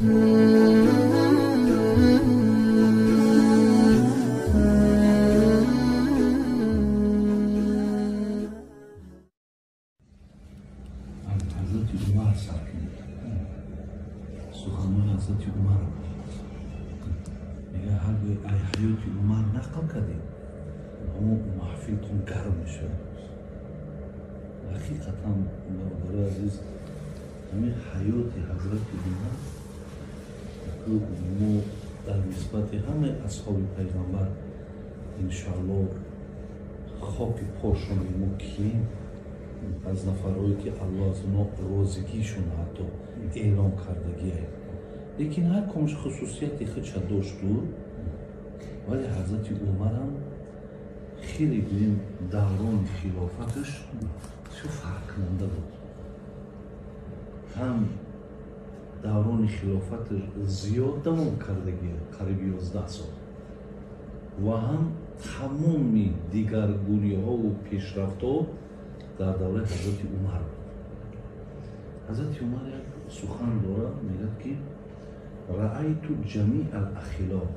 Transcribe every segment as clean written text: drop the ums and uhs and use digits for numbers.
سخنان حضرت عمر میگه هر ای حیات عمر نقل کردیم اما محفلتون گرم میشه. حقیقتا برادر عزیز همین حیات حضرت عمر که ما در نسبت همه اصحاب پیغمبر انشاءالله خاک پاشون ما کییم از نفرهایی که الله از اونا رازگیشون حتی اعلام کردگیه. لیکن هر کمش خصوصیتی خودش داشت دور، ولی حضرت عمر هم خیلی بیم دوران خلافتش چه فرق کننده بود. هم دوران خلافتش زیاد دوام کردگیه، قریب 11 سال، و هم تمامی دیگرگونی ها و پیشرفت ها در دوره حضرت عمر بود. حضرت عمر یک سخن داره میگه که رأیت جمیع الاخلاق،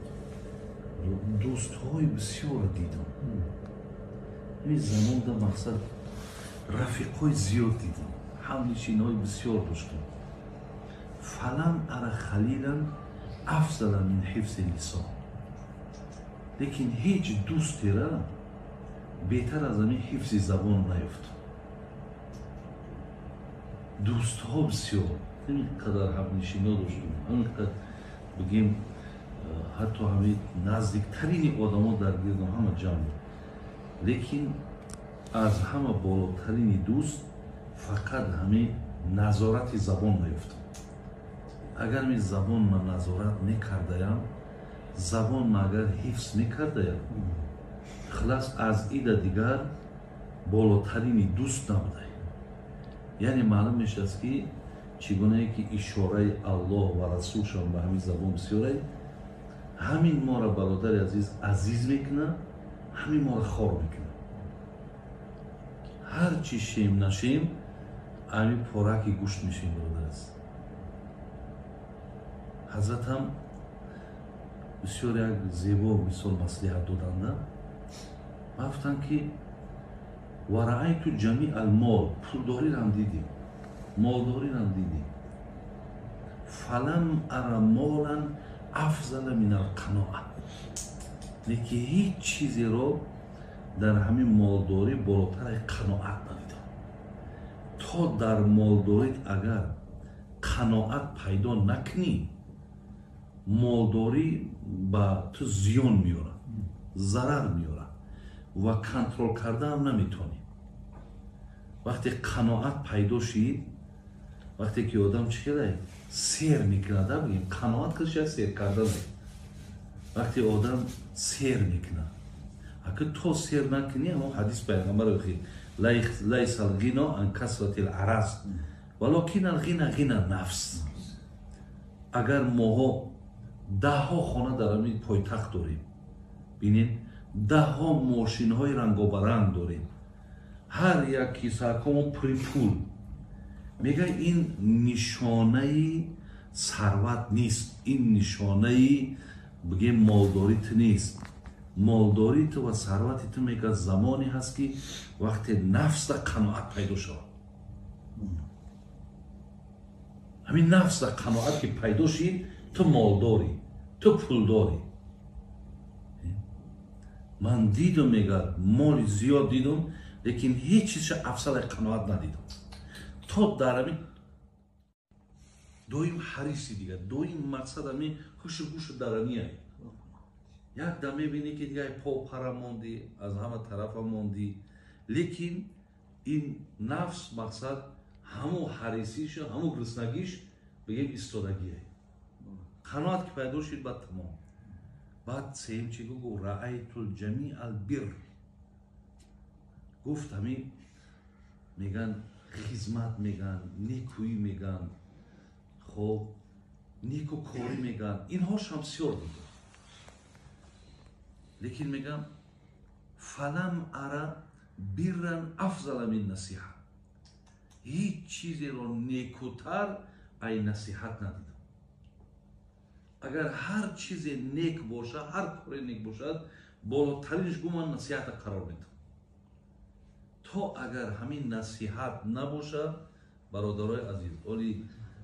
دوست های بسیار دیدم. این زمان در مقصد رفیق های زیاد دیدم، همنشین های بسیار داشتم. فلم ار خلیلا افضل من حفظ لسان، لیکن هیچ دوستی را بهتر از این حفظ زبان نیفتم. دوست ها بسیار، اینقدر همنشینا داشتم، اینقدر بگیم حتی همین نزدیکترین آدم ها در گردم همه جمع. لیکن از همه بالاترین دوست فقط همین نظارت زبان نیفتم. اگر می زبان من نظارت نکردیم، زبان من اگر حفظ نکردیم، خلاص از ایده دیگر بالاترین دوست نبوده. یعنی معلوم میشه است که چگونه که اشاره الله و رسولشان به همین زبان بسیاره، همین ما را برادر عزیز میکنه، همین ما را خار میکنه. هر چی شیم نشیم همین پارکی گوشت میشیم برادر است. حضرت هم بسیار یک زیبا مثال مصلحت دادند. گفتند که و رأیت جمیع المال، پولداری را هم دیدیم، مالداری را هم دیدیم. فلم ار مالا افضل من القناعه، لیکن هیچ چیزی رو در همین مالداری بالاتر قناعت ندیدم. تا در مالداری اگر قناعت پیدا نکنی، مالداری با تو زیان میاره، ضرر میاره و کنترل کرده هم نمیتونی. وقتی قناعت پیدا شید، وقتی که آدم چیه سیر میکنه، بگیم قناعت کشه سیر کرده نه. وقتی آدم سیر میکنه، اگه تو سیر نکنی، همون حدیث پیغمبر بخیر لیس الغنا عن کثرة العرض ولکن الغنا غنى النفس. اگر ما 10 خانه در همین پایتخت داریم، ببینید 10 ماشین های رنگارنگ داریم، هر یک کیسه‌مون پر پول، میگه این نشانه ثروت نیست، این نشانه بگه مالداریت نیست. مالداریت و ثروتت میگه زمانی هست که وقتی نفس در قناعت پیدا شد. همین نفس در قناعت که پیدا شید، تو مالداری، تو پولداری. من دیدم میگه مال زیاد دیدم، لیکن هیچ چیزش افضل قناعت ندیدم. تو در همین دویم حریصی دیگه، دویم مقصد همین خوش درانیه. یک دمه بینی که دیگه پا پره موندی، از همه طرف موندی، لیکن این نفس مقصد همو حریصیش، همو گرسنگیش بگیم ایستادگیه. قناعت که پیدا شد بعد تمام. بعد سیم چی گفت؟ رأیت الجمیع البر. گفت همین میگن خدمت میگن، نیکویی میگن، خب نیکوکاری میگن، اینها شمسیار دیگه. لیکن میگم فلم ارى برا افضل من نصیحت، هیچ چیزی رو نیکوتر ای نصیحت ندیدم. агар ҳар чизе нек бошад, ҳар коре нек бошад, болотаринш гуман насиҳата қарор медиҳам. То агар ҳамин насиҳат набошад, бародарои азиз, оли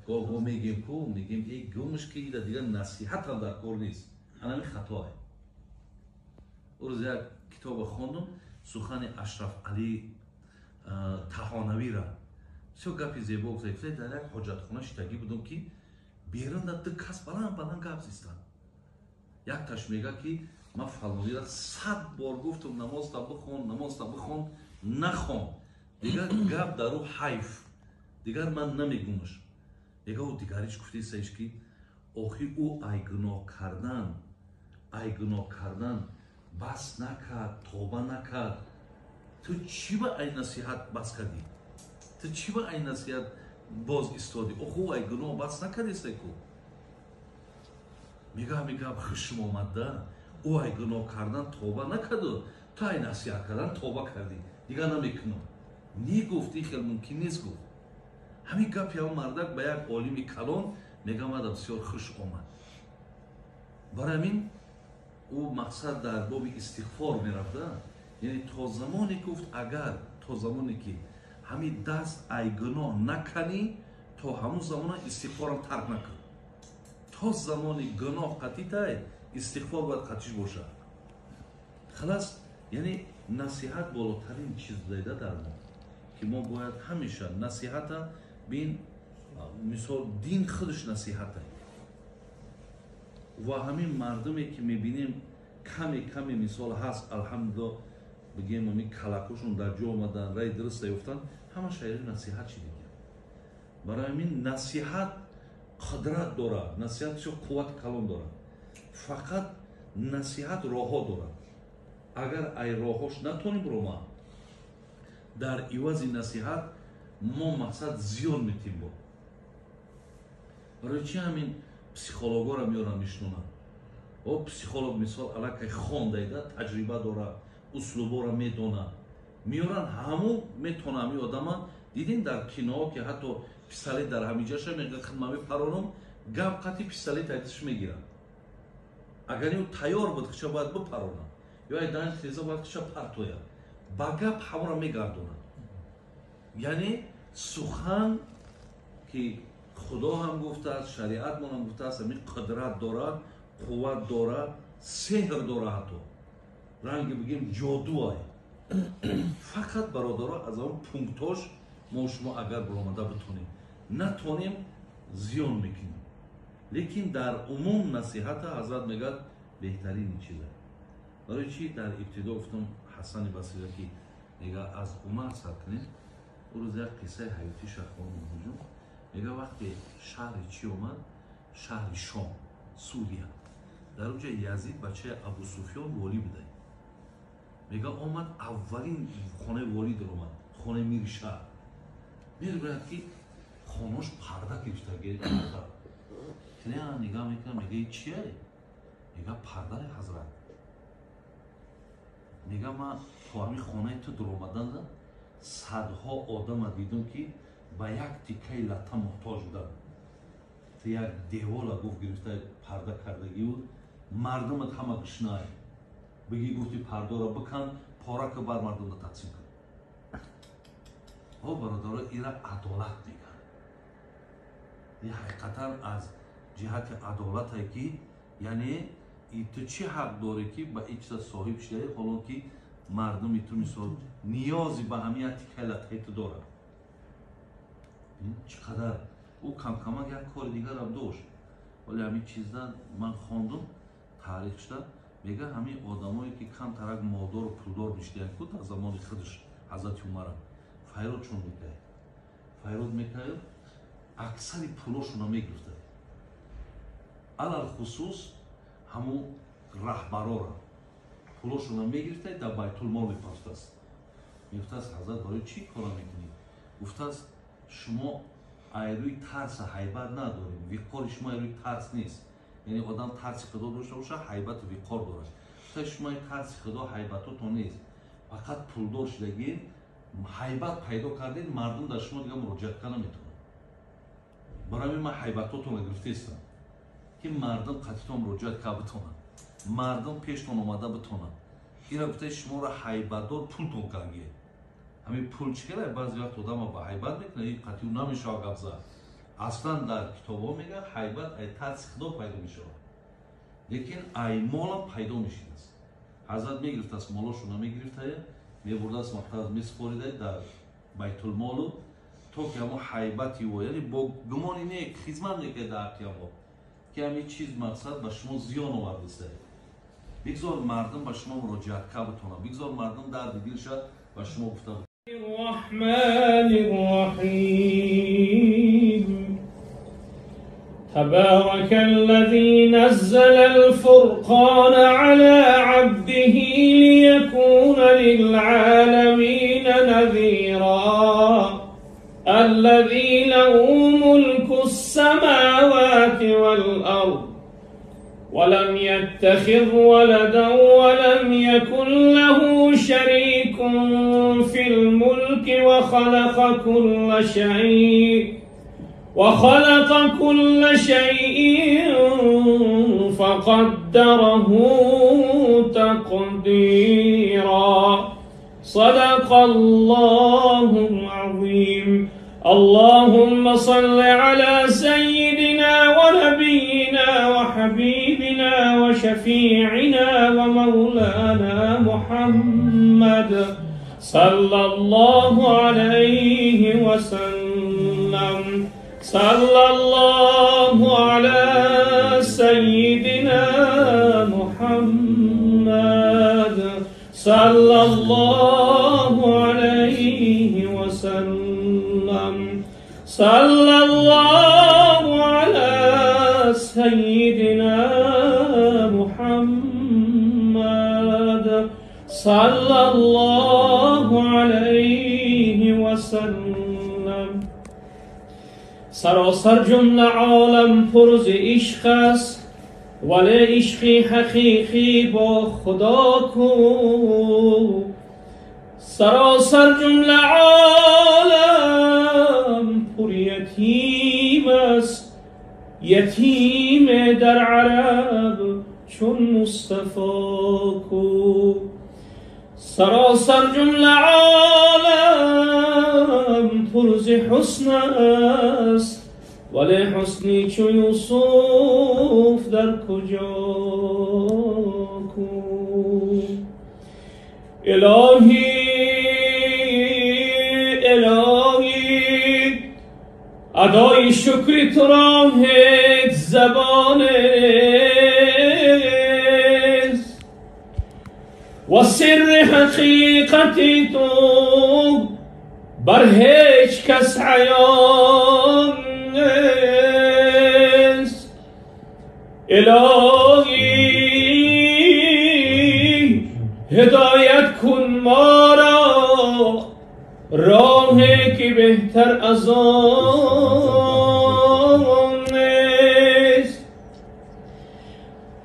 гоҳ мегем ку, мегем эй гумш ки ида дигар насиҳатам дар кор нест. Ҳанами хатое. рӯз як китоба хондум, сухани Ашраф Али Таҳонавира. Бисёр гапи зебо гузашт. Дар як ҳоҷатхона шитагӣ будум ки берун дар ду кас баланд гап зистанд. Якташ мега ки ман фалонира 100 бор гуфтум намозта бихон, нахон. Дигар гап дару ҳайф. Дигар ман намегумаш. Мега ӯ дигариш гуфтесаиш ки охир ӯ айгуноҳ кардан бас накард, тоба накард. Ту чӣ ба ай насиҳат бас кардӣ? Ту чӣ ба ай насиҳат боз истоди? Оху ай гуноҳ бас накардесай ку. Мега ҳами гап хушм омадда. Ӯ ай гуноҳ кардан тоба накарду, ту ай насиҳат кардан тоба кардӣ. Дигар намекунам. Не гуфт, ин хел мумкин нест гуфт. ҳамин гапи ҳам мардак ба як олими калон мега мада бисёр хуш омад. Барои ҳамин ӯ мақсад дар боби истиғфор мерафта. Яъне то замоне гуфт, агар то замоне ки ҳамин даст ай гуноҳ накани, то ҳамун замона истиғфорам тарк накун. То замони гуноҳ қатитай, истиғфор бояд қатиш бошад. Халас, яъне насиҳат болотарин чиз дайда дар мо, ки мо бояд ҳамеша насиҳата бин мисол дин худаш насиҳата. Ва ҳамин мардуме ки мебинем каме мисол ҳаст, алҳамдулиллоҳ, бигем ҳамин калакошон дар ҷо омадан, раи дуруста ёфтан, ҳама шаҳри насиҳат шидигем. Барои ҳамин насиҳат қудрат дорад, насиҳат бисёр қуввати калон дорад. Фақат насиҳат роҳҳо дорад. Агар ай роҳҳош натонем рома, дар ивази насиҳат мо мақсад зиён метим бо. Барои чӣ ҳамин психологора меёрам мешунонам? О психолог мисол аллакай хондайда, таҷриба дорад, услубора медонад. Меёран ҳамун метона ҳамин одама. Дидин дар киноҳо ки ҳатто пистолет дар ҳамиҷаша мега хидма мепаронам, гап қати пистолет айташ мегирад. Агар ин тайёр буд кича бояд бипаронад, ё ай дан теза бояд кича партояд. Ба гап ҳамонро мегардонад. яъне сухан ки худо ҳам гуфтааст, шариат мо ҳам гуфтааст, ҳамин қудрат дорад, қувват дорад, сеҳр дорад, ҳатто ранги бигем ҷодуай. Фақат бародаро аз он пунктош мо шумо агар баромада битонем, натонем зиён мекунем. Лекин дар умум насиҳата ҳазрат мегӯяд беҳтарини чиза. барои чӣ дар ибтидо гуфтам Ҳасани Басриро ки мега аз Умар сар кунем. ӯ рӯз як қиссаи ҳаётӣ шахонам ҳуҷум. мега вақте шаҳри чӣ омад? Шаҳри Шом, Сурия. дар онҷа Язид бачаи Абу Суфён волӣ будай. мега омад аввалин хонаи волӣ даромад, хонаи мири шаҳр. мебинад ки хонааш парда гирифтаги. Нигоҳ мекунам, мега ин чие? мега пардаи ҳазрат. мега ман то ҳамин хонаи ту даромаданда садҳо одама дидум ки ба як тиккаи латта муҳтоҷ буданд. ту як девола гуфт гирифта парда кардагӣ буд. мардумат ҳама гушнае. биги гуфти пардора бикан, пора ки бар мардумро тақсим кун. о бародаро, ира адолат мегӯяд. ин ҳақиқатан аз ҷиҳати адолате ки яъне ту чӣ ҳақ дорӣ ки ба ин чиза соҳиб шудаӣ, ҳоло ки мардуми ту мисол ниёзи ба ҳамин тиккаи латтаи ту дорад. чӣ қадар ӯ камкамак як кори дигарам дошт. вале ҳамин чизда ман хондум таърихшда, мега ҳамин одамое ки камтарак молдору пулдор мешуданд ку дар замони худаш ҳазрати Умара, файрод чун мекард? файрод мекард, аксари пулошона мегирифтад. алал хусус ҳамун раҳбарора пулошона мегирифтад, дар байтулмол мепафтаст. мегуфтааст ҳазрат барои чӣ кора мекунед? гуфтааст шумо айрӯи тарса ҳайбат надоред, виқори шумо айрӯи тарс нест. яъне одам тарси худо дошта боша, ҳайбату виқор дорад. гуфтааст шумо тарси худо ҳайбатотон нест, фақат пулдор шудагид, ҳайбат пайдо кардед, мардум дар шумо дигар муроҷиат карда наметавонад. барои ҳамин ман ҳайбатотонро гирифтаистам که مردم قطعتون رجوعت که بتونن مردم پیشتون اومده بتونن اینا گفته شما را حیبتدار پولتون کنگه همین پول چیه بعضی وقت آدم با حیبت میکنه این قطعی نمیشه گپ زد اصلا در کتابا میگه حیبت ای ترس خدا پیدا میشه لیکن ای مال پیدا میشه حضرت میگرفت از مالاشو نمیگرفته میبرده از مقطع میسپاریده در بیت المال تا که همون حیبتی و یعنی با گمانی نه خدمت نکرده در قیامت که همین چیز مقصد به شما زیان آورده است بگذار مردم به شما مراجعت که بتونه بگذار مردم درد دل شد به شما گفته الرحمن الرحیم تبارك الذي نزل الفرقان على عبده ليكون للعالمين نذيرا الذي له ملك السماوات والأرض ولم يتخذ ولدا ولم يكن له شريك في الملك وخلق كل شيء فقدره تقديرا صدق الله العظيم اللهم صل على سيدنا ونبينا وحبيبنا وشفيعنا ومولانا محمد صلى الله عليه وسلم صلى الله على سيدنا محمد صلى الله عليه وسلم صلى الله على سيدنا محمد صلى الله عليه وسلم سراسر جمله عالم پر ز عشق است ولی عشق حقیقی با خدا کو سراسر جمله عالم پر یتیم است یتیم در عرب چون مصطفی کو سراسر جمله عالم پر ز حسن است ولی حسنی چو یوسف در کجا کو الهی الهی ادای شکر تو را هیچ زبان و سر حقیقتی تو بر هیچ کس عیان است الهی هدایت کن ما را راهی که بهتر از آن است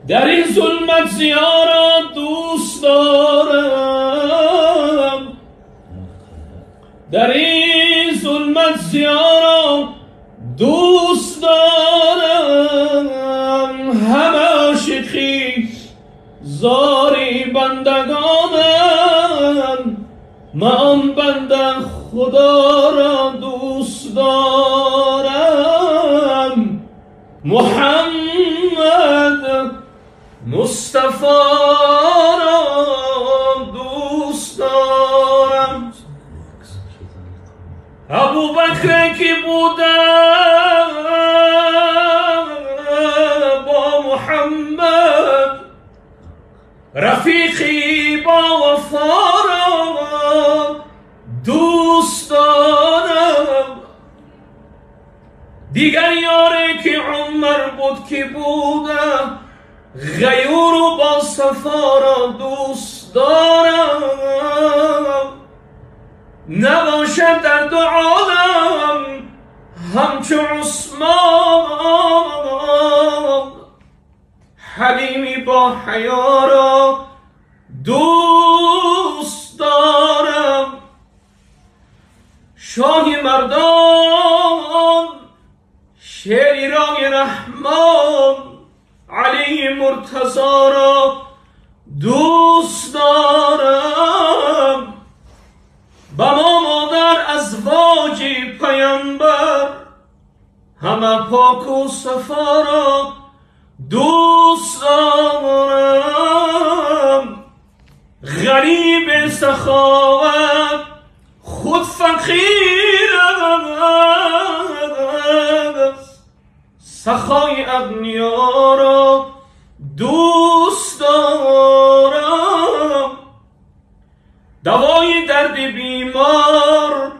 در این ظلمت زیارت دوست دارم در این ظلمت زیارت دوست دارم همه عاشقی زاری بندگانم من آن بنده خدا را دوست دارم محمد مصطفی را دوست دارم ابو بکر کی بوده با محمد رفیقی با وفا را دوست دارم دیگر یاری که عمر بود که بوده غیور و با صفا را دوست دارم نباشد در دو عالم همچو عثمان حلیمی با حیا را دوست دارم شاه مردان شیرای رحمان مرتضی را دوست دارم بما مادر ازواج پیامبر همه پاک و صفا را دوست دارم غریب سخاوت خود فقیر است سخای اغنیا را دوست دارم دوای درد بیمار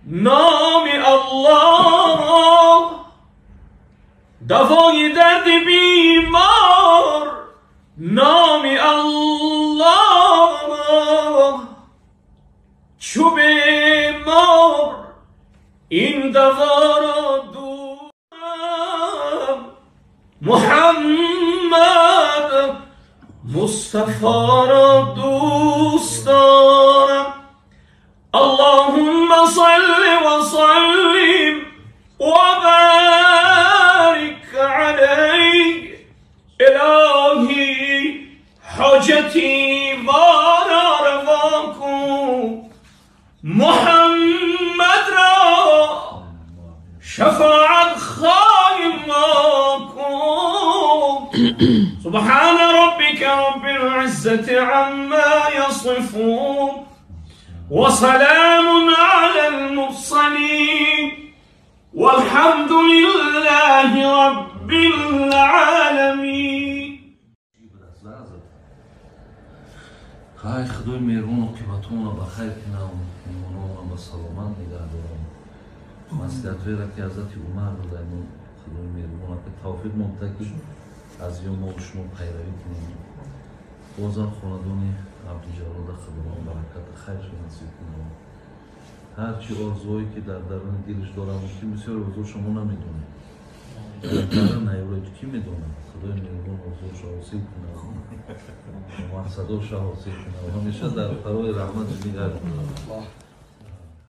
نام الله دوای درد بیمار نام الله چو بیمار این دوا را دارم محمد مصطفی را دوست دارم اللهم صل وسلم وبارك عليه الهی حاجتی بارا روا کن محمد را شفاعت خواهی ما کن سبحان ربك رب العزة عما يصفون وسلام على المرسلين والحمد لله رب العالمين های خدای مهربان عاقبتمون را بخیر کنه و ایمانان را به سلامت نگه دارم مسئولیت را که حضرت عمر رو داریم خدای مهربان که توفیق مونده که از یوم و شما پیروی کنیم بازم خاندان عبدالجلال خداوند برکت خیر نصیب کنه هرچی آرزوهایی که در درون دلش دارم که بسیار آرزو شما نمیدونه در نیورد کی میدونه خدای مهربان آرزوش حاصل کنه مقصداش حاصل کنه و همیشه در فرای رحمت نگه داره